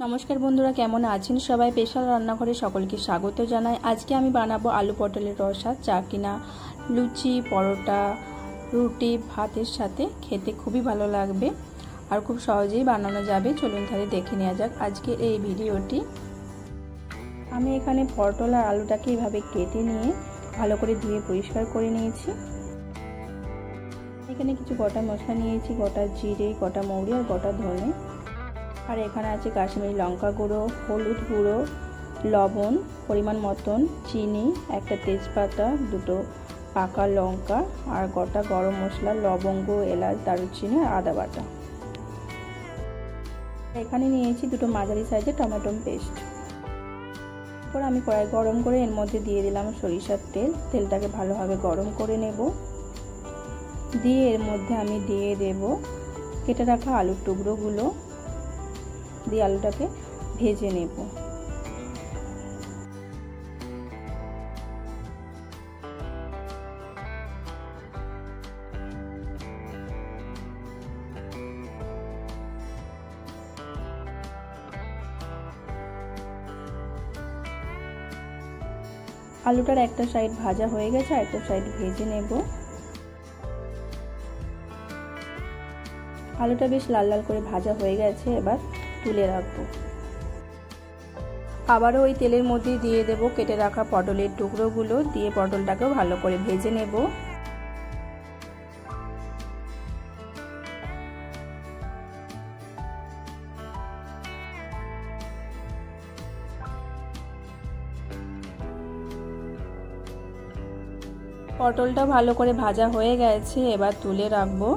नमस्कार बंधुरा केमन आছেন সবাই স্পেশাল রান্নাঘরে সকলকে স্বাগত জানাই। আজকে আমি বানাবো আলু পটলের রসা, যা কিনা লুচি, পরোটা, রুটি, ভাতের সাথে খেতে খুবই ভালো লাগবে আর খুব সহজেই বানানো যাবে। চলুন তাহলে দেখে নেওয়া যাক আজকের এই ভিডিওটি। আমি এখানে পটল আর আলুটাকে এইভাবে কেটে নিয়ে ভালো করে ধুয়ে পরিষ্কার করে নিয়েছি। এখানে কিছু গোটা মশলা নিয়েছি, গোটা জিরে, গোটা মৌরি আর গোটা ধনে। আর এখানে আছে কাশ্মীরি লঙ্কা গুঁড়ো, হলুদ গুঁড়ো, লবণ পরিমাণ মতন, চিনি, একটা তেজপাতা, দুটো পাকা লঙ্কা আর গোটা গরম মশলা, লবঙ্গ, এলাচ, দারুচিনি আর আদা বাটা। এখানে নিয়েছি দুটো মাঝারি সাইজের টমেটো পেস্ট। এরপর আমি কড়াই গরম করে এর মধ্যে দিয়ে দিলাম সরিষার তেল। তেলটাকে ভালোভাবে গরম করে নেব। দিয়ে এর মধ্যে আমি দিয়ে দেব কেটে রাখা আলুর টুকরোগুলো। দিয়ে আলুটাকে ভেজে নেব। আলুটার একটা সাইড ভাজা হয়ে গেছে, একটা সাইড ভেজে নেব। আলুটা বেশ লাল লাল করে ভাজা হয়ে গেছে, এবার তুলে রাখবো। আবারও ওই তেলের মধ্যে দিয়ে দেব কেটে রাখা পটলের টুকরোগুলো। দিয়ে পটলটাকেও ভালো করে ভেজে নেব। পটলটা ভালো করে ভাজা হয়ে গেছে, এবার তুলে রাখবো।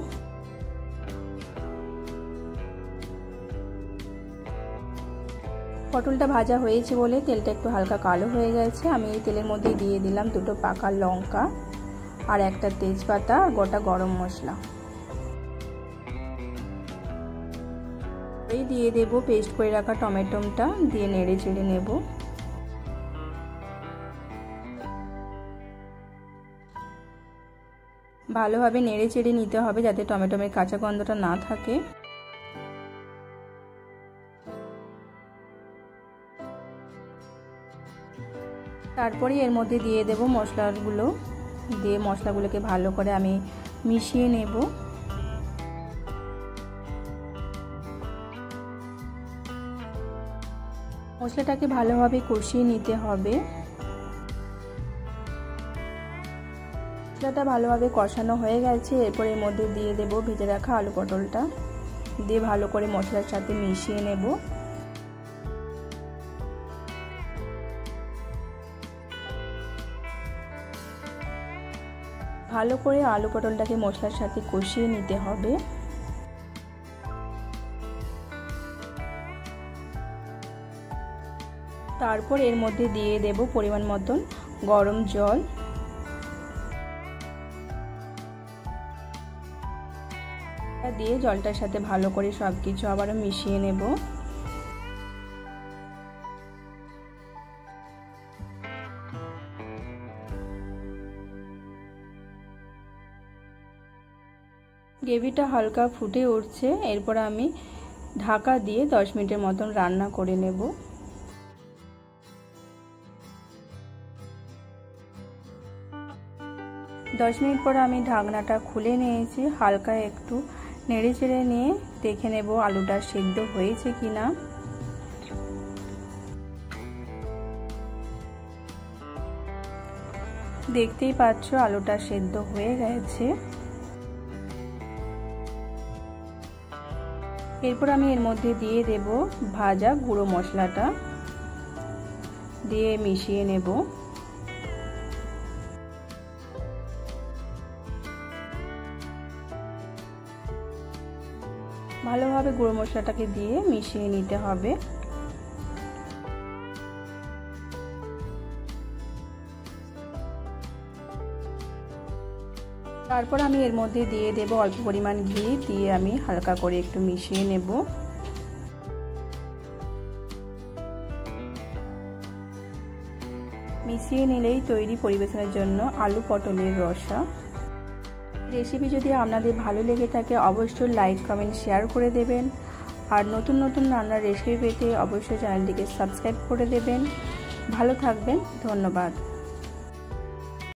পটলটা ভাজা হয়েছে বলে তেলটা একটু হালকা কালো হয়ে গেছে। আমি এই তেলের মধ্যে দিয়ে দিলাম দুটো পাকা লঙ্কা আর একটা তেজপাতা আর গোটা গরম মশলা। এই দিয়ে দেব পেস্ট করে রাখা টমেটোটা, দিয়ে নেড়ে চেড়ে নেব। ভালোভাবে নেড়ে চেড়ে নিতে হবে যাতে টমেটোর কাঁচা গন্ধটা না থাকে। তারপরে এর মধ্যে দিয়ে দেব মশলাগুলো। দিয়ে মশলাগুলোকে ভালো করে আমি মিশিয়ে নেব। মশলাটাকে ভালোভাবে কষিয়ে নিতে হবে। মশলাটা ভালোভাবে কষানো হয়ে গেছে, এরপর এর মধ্যে দিয়ে দেব ভেজে রাখা আলু পটলটা। দিয়ে ভালো করে মশলার সাথে মিশিয়ে নেব। ভালো করে আলু পটলটাকে মশলার সাথে কষিয়ে নিতে হবে। তারপর এর মধ্যে দিয়ে দেব পরিমাণ মতন গরম জল। দিয়ে জলটার সাথে ভালো করে সবকিছু আবারও মিশিয়ে নেব। গ্রেভিটা হালকা ফুটে উঠছে, এরপর আমি ঢাকা দিয়ে 10 মিনিটের মতন রান্না করে নেব। 10 মিনিট পর আমি ঢাকনাটা খুলে নিয়েছি। হালকা একটু নেড়ে চেড়ে নিয়ে দেখে নেব আলুটা সিদ্ধ হয়েছে কিনা। দেখতেই পাচ্ছ আলুটা সিদ্ধ হয়ে গেছে। এরপর আমি এর মধ্যে দিয়ে দেব ভাজা গুঁড়ো মশলাটা, দিয়ে মিশিয়ে নেব। ভালোভাবে গুঁড়ো মশলাটাকে দিয়ে মিশিয়ে নিতে হবে। তারপর আমি এর মধ্যে দিয়ে দেব অল্প পরিমাণ ঘি। দিয়ে আমি হালকা করে একটু মিশিয়ে নেব। মিশিয়ে নিলেই তৈরি পরিবেশনের জন্য আলু পটলের রসা। রেসিপি যদি আপনাদের ভালো লেগে থাকে অবশ্যই লাইক, কমেন্ট, শেয়ার করে দেবেন। আর নতুন নতুন রান্নার রেসিপি পেতে অবশ্যই চ্যানেলটিকে সাবস্ক্রাইব করে দেবেন। ভালো থাকবেন, ধন্যবাদ।